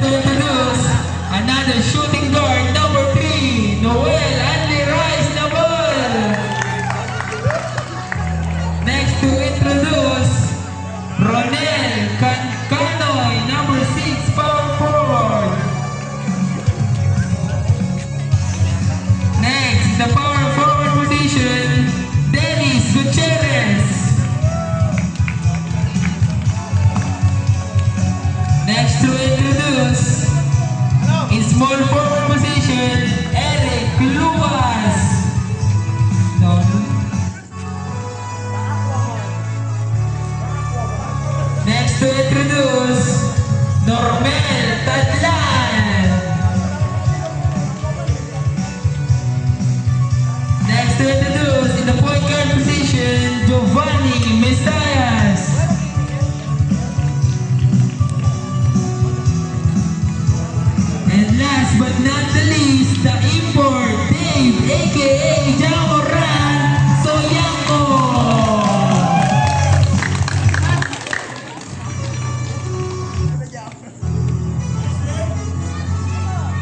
To introduce another shooting guard, number 3, Noel Andy Rice Nabal. Next to introduce Ronel Canoy, number 6, power forward. Next, the power forward position, Dennis Gutierrez. Next to introduce, in small forward position, Eric Luas. Next to introduce, Normel Tadlan. Next to introduce, in the point guard position, Giovanni Mesias. And last but not the least, the import, Dave, aka Jamoran Soyango.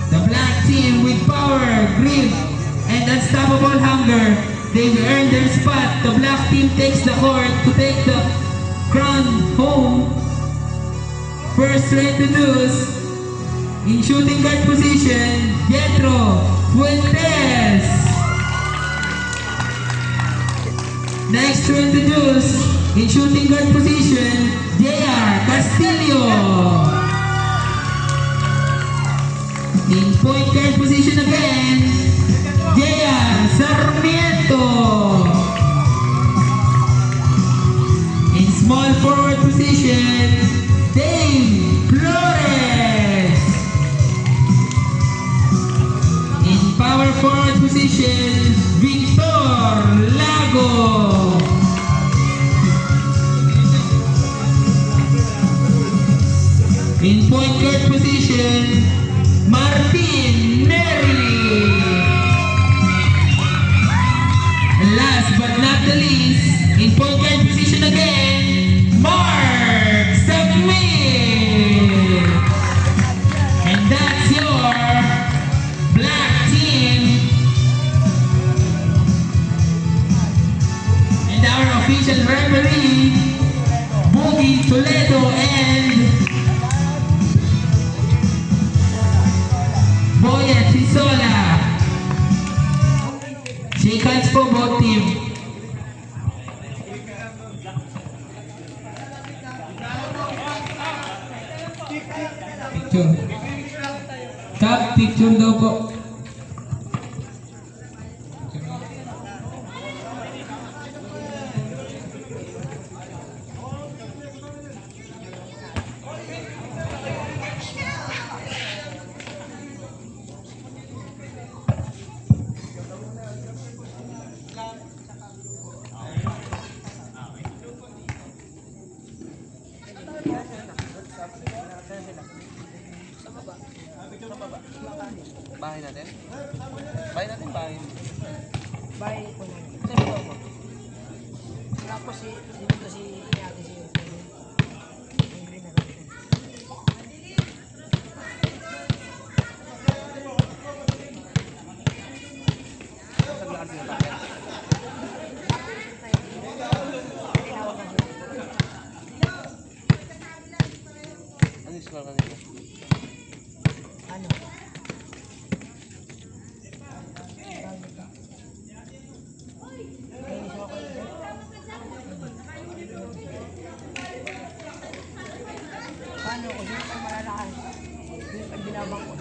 The black team with power, grit, and unstoppable hunger, they've earned their spot. The black team takes the court to take the crown home. First to introduce, in shooting guard position, Pietro Fuentes. Next to introduce, in shooting guard position, J.R. Castillo. In point guard position again, J.R. Sarmiento. In small forward position, Dave Flores. In power forward position, Victor Lago. In point guard position, Martin Neri. And last but not the least, in point guard position again, Mark Samir. And that's your black team. And our official referee, Boogie Toledo and Boyet Sisola. Shake hands for both teams. Picture. Top picture daw po. Bahay natin? Bahay natin, bahay. Bahay po namin. Sabi ko po. Tapos dito si Ate si ang green na rin. Naglaan din na tayo. Ano yung score kanina? Ano? Paano ko? Sino pa malalakas? Yung pag binabang ko.